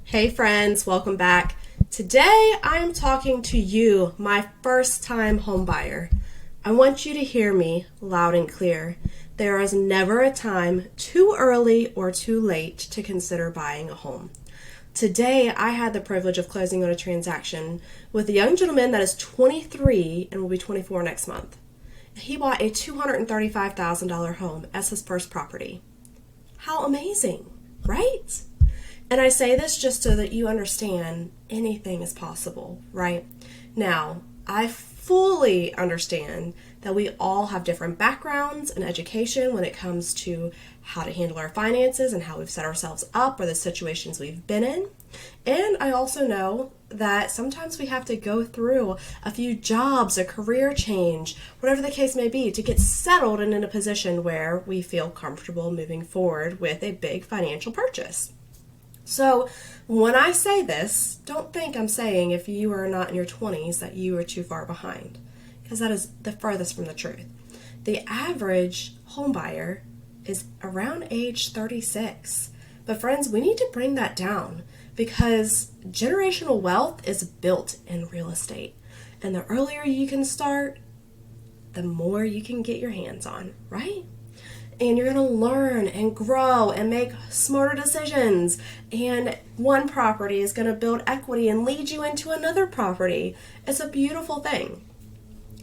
Hey friends, welcome back. Today I am talking to you, my first time homebuyer. I want you to hear me loud and clear. There is never a time too early or too late to consider buying a home. Today I had the privilege of closing on a transaction with a young gentleman that is 23 and will be 24 next month. He bought a $235,000 home as his first property. How amazing, right? And I say this just so that you understand anything is possible, right? Now, I fully understand that we all have different backgrounds and education when it comes to how to handle our finances and how we've set ourselves up or the situations we've been in. And I also know that sometimes we have to go through a few jobs, a career change, whatever the case may be, to get settled and in a position where we feel comfortable moving forward with a big financial purchase. So when I say this, don't think I'm saying if you are not in your 20s that you are too far behind, because that is the furthest from the truth. The average home buyer is around age 36. But friends, we need to bring that down because generational wealth is built in real estate. And the earlier you can start, the more you can get your hands on, right? And you're going to learn and grow and make smarter decisions. And one property is going to build equity and lead you into another property. It's a beautiful thing.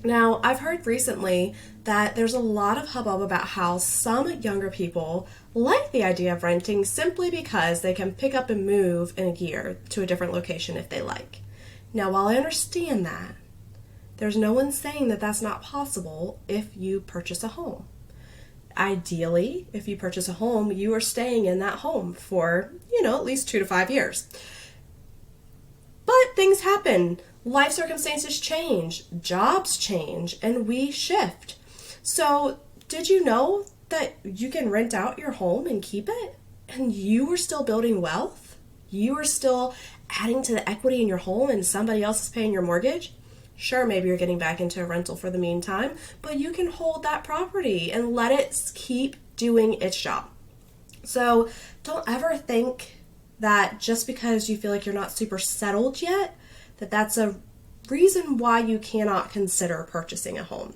Now, I've heard recently that there's a lot of hubbub about how some younger people like the idea of renting simply because they can pick up and move in a year to a different location if they like. Now, while I understand that, there's no one saying that that's not possible if you purchase a home. Ideally, if you purchase a home, you are staying in that home for, at least 2 to 5 years. But things happen. Life circumstances change, jobs change, and we shift. So, did you know that you can rent out your home and keep it? And you are still building wealth? You are still adding to the equity in your home and somebody else is paying your mortgage? Sure, maybe you're getting back into a rental for the meantime, but you can hold that property and let it keep doing its job. So don't ever think that just because you feel like you're not super settled yet, that's a reason why you cannot consider purchasing a home.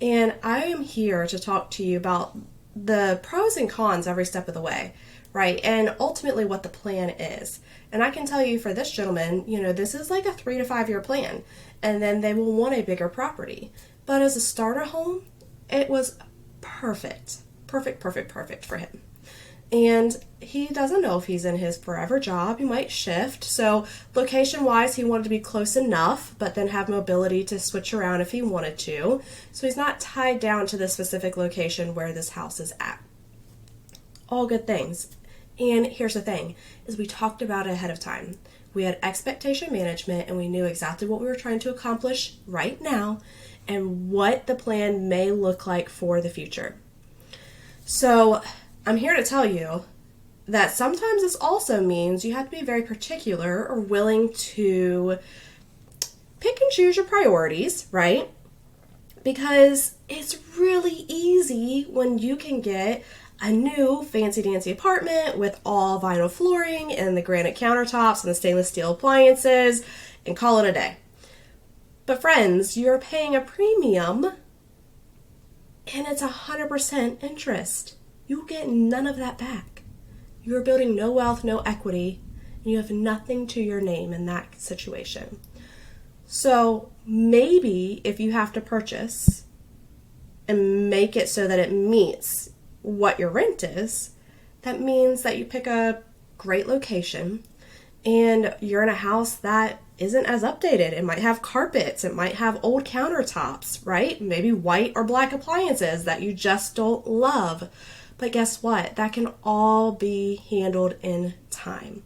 And I am here to talk to you about the pros and cons every step of the way, right? And ultimately what the plan is. And I can tell you for this gentleman, this is like a 3 to 5 year plan. And then they will want a bigger property. But as a starter home, it was perfect for him. And he doesn't know if he's in his forever job. He might shift. So location-wise, he wanted to be close enough, but then have mobility to switch around if he wanted to. So he's not tied down to the specific location where this house is at. All good things. And here's the thing, is we talked about it ahead of time. We had expectation management and we knew exactly what we were trying to accomplish right now and what the plan may look like for the future. So I'm here to tell you that sometimes this also means you have to be very particular or willing to pick and choose your priorities, right? Because it's really easy when you can get a new fancy-dancy apartment with all vinyl flooring and the granite countertops and the stainless steel appliances and call it a day. But friends, you're paying a premium and it's 100% interest. You get none of that back. You're building no wealth, no equity, and you have nothing to your name in that situation. So maybe if you have to purchase and make it so that it meets what your rent is, that means that you pick a great location and you're in a house that isn't as updated. It might have carpets, it might have old countertops, right? Maybe white or black appliances that you just don't love. But guess what? That can all be handled in time.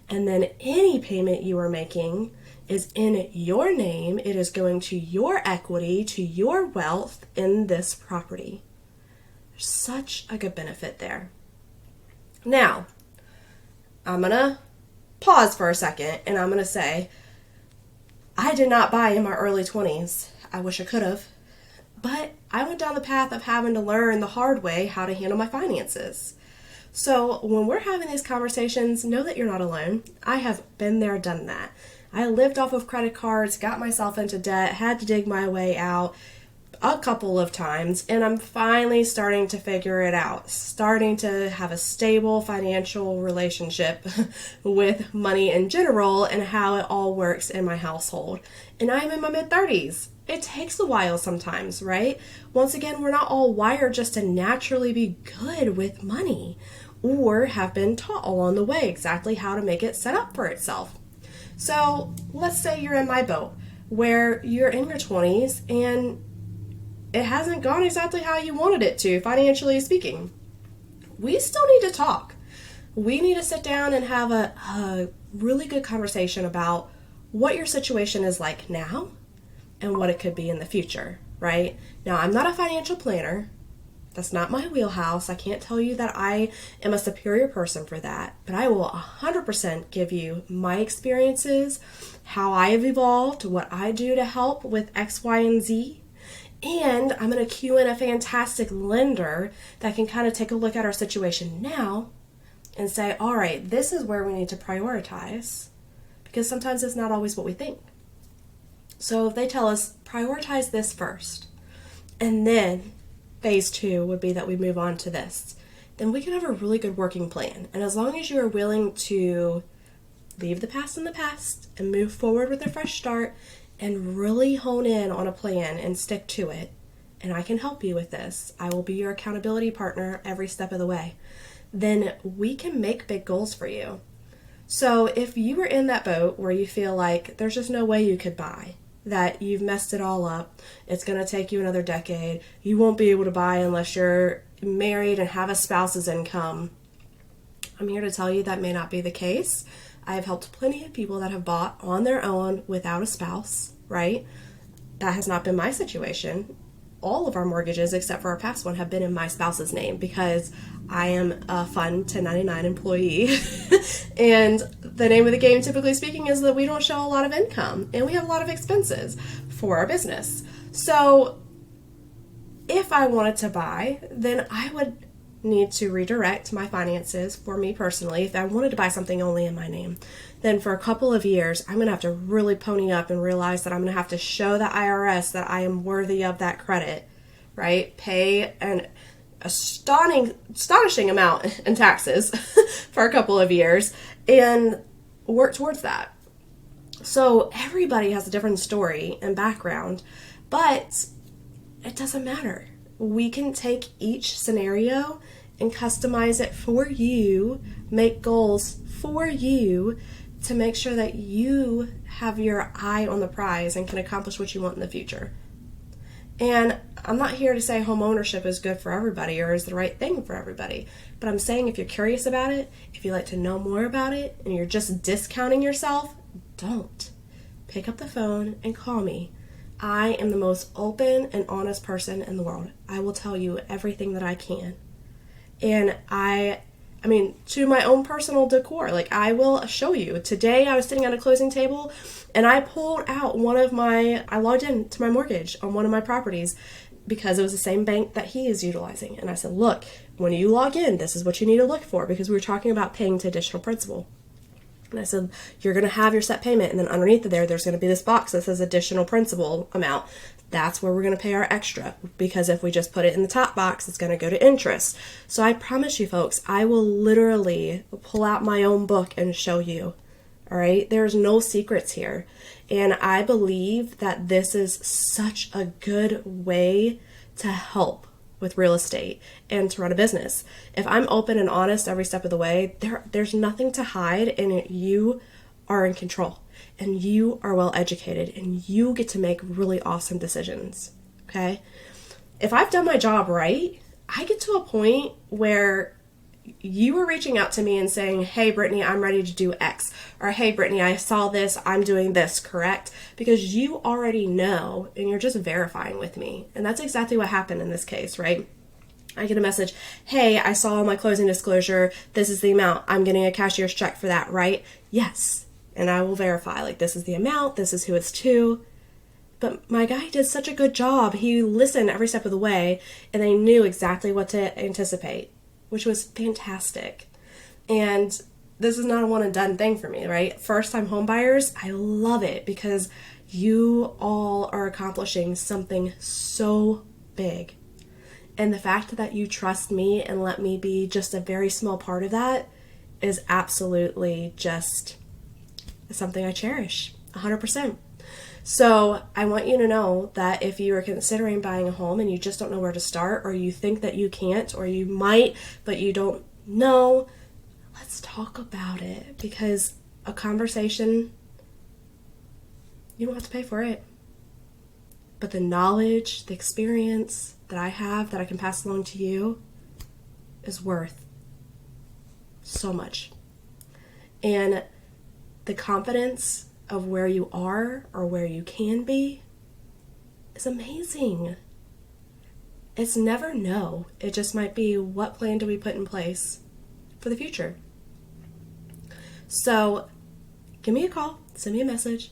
And then any payment you are making is in your name. It is going to your equity, to your wealth in this property. Such a good benefit there. Now, I'm going to pause for a second and I'm going to say, I did not buy in my early 20s. I wish I could have. But I went down the path of having to learn the hard way how to handle my finances. So when we're having these conversations, know that you're not alone. I have been there, done that. I lived off of credit cards, got myself into debt, had to dig my way out a couple of times, and I'm finally starting to figure it out, starting to have a stable financial relationship with money in general and how it all works in my household. And I'm in my mid-30s. It takes a while sometimes, right? Once again, we're not all wired just to naturally be good with money or have been taught along the way exactly how to make it set up for itself. So let's say you're in my boat where you're in your 20s and it hasn't gone exactly how you wanted it to, financially speaking. We still need to talk. We need to sit down and have a really good conversation about what your situation is like now and what it could be in the future, right? Now, I'm not a financial planner. That's not my wheelhouse. I can't tell you that I am a superior person for that, but I will 100% give you my experiences, how I have evolved, what I do to help with X, Y, and Z. And I'm going to cue in a fantastic lender that can kind of take a look at our situation now and say, all right, this is where we need to prioritize, because sometimes it's not always what we think. So if they tell us, prioritize this first, and then phase 2 would be that we move on to this, then we can have a really good working plan. And as long as you are willing to leave the past in the past and move forward with a fresh start and really hone in on a plan and stick to it, and I can help you with this, I will be your accountability partner every step of the way, then we can make big goals for you. So if you were in that boat where you feel like there's just no way you could buy, that you've messed it all up, it's going to take you another decade, you won't be able to buy unless you're married and have a spouse's income, I'm here to tell you that may not be the case. I have helped plenty of people that have bought on their own without a spouse, right? That has not been my situation. All of our mortgages, except for our past one, have been in my spouse's name because I am a fun 1099 employee. And the name of the game, typically speaking, is that we don't show a lot of income and we have a lot of expenses for our business. So if I wanted to buy, then I would need to redirect my finances for me personally. If I wanted to buy something only in my name, then for a couple of years, I'm going to have to really pony up and realize that I'm going to have to show the IRS that I am worthy of that credit, right? Pay an astonishing amount in taxes for a couple of years and work towards that. So everybody has a different story and background, but it doesn't matter. We can take each scenario and customize it for you, make goals for you to make sure that you have your eye on the prize and can accomplish what you want in the future. And I'm not here to say homeownership is good for everybody or is the right thing for everybody, but I'm saying if you're curious about it, if you'd like to know more about it, and you're just discounting yourself, don't. Pick up the phone and call me. I am the most open and honest person in the world. I will tell you everything that I can. And I mean, to my own personal decor, like I will show you. Today I was sitting at a closing table and I pulled out I logged in to my mortgage on one of my properties because it was the same bank that he is utilizing. And I said, look, when you log in, this is what you need to look for, because we were talking about paying to additional principal. And I said, you're going to have your set payment, and then underneath there's going to be this box that says additional principal amount. That's where we're going to pay our extra, because if we just put it in the top box, it's going to go to interest. So I promise you folks, I will literally pull out my own book and show you. All right? There's no secrets here. And I believe that this is such a good way to help with real estate and to run a business. If I'm open and honest every step of the way, there's nothing to hide, and you are in control and you are well educated and you get to make really awesome decisions. Okay? If I've done my job right, I get to a point where you are reaching out to me and saying, hey, Brittany, I'm ready to do X. Or, hey, Brittany, I saw this, I'm doing this, correct? Because you already know and you're just verifying with me. And that's exactly what happened in this case, right? I get a message, hey, I saw my closing disclosure, this is the amount, I'm getting a cashier's check for that, right? Yes. And I will verify, like, this is the amount, this is who it's to. But my guy did such a good job. He listened every step of the way, and they knew exactly what to anticipate. which was fantastic. And this is not a one and done thing for me, right? First time home buyers, I love it because you all are accomplishing something so big. And the fact that you trust me and let me be just a very small part of that is absolutely just something I cherish 100%. So I want you to know that if you are considering buying a home and you just don't know where to start, or you think that you can't, or you might, but you don't know, let's talk about it, because a conversation, you don't have to pay for it. But the knowledge, the experience that I have that I can pass along to you is worth so much. And the confidence of where you are or where you can be is amazing. It's never no. It just might be, what plan do we put in place for the future? So give me a call, send me a message.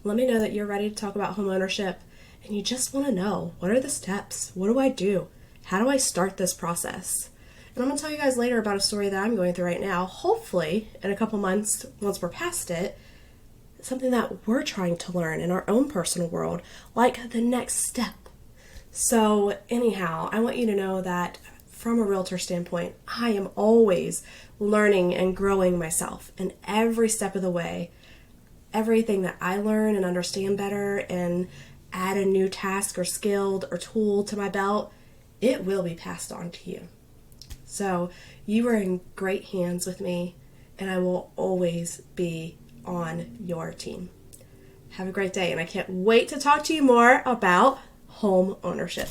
Let me know that you're ready to talk about home ownership and you just want to know, what are the steps? What do I do? How do I start this process? And I'm going to tell you guys later about a story that I'm going through right now. Hopefully, in a couple months, once we're past it, something that we're trying to learn in our own personal world, like the next step. So anyhow, I want you to know that from a realtor standpoint, I am always learning and growing myself. And every step of the way, everything that I learn and understand better and add a new task or skill or tool to my belt, it will be passed on to you. So you are in great hands with me, and I will always be on your team. Have a great day, and I can't wait to talk to you more about home ownership.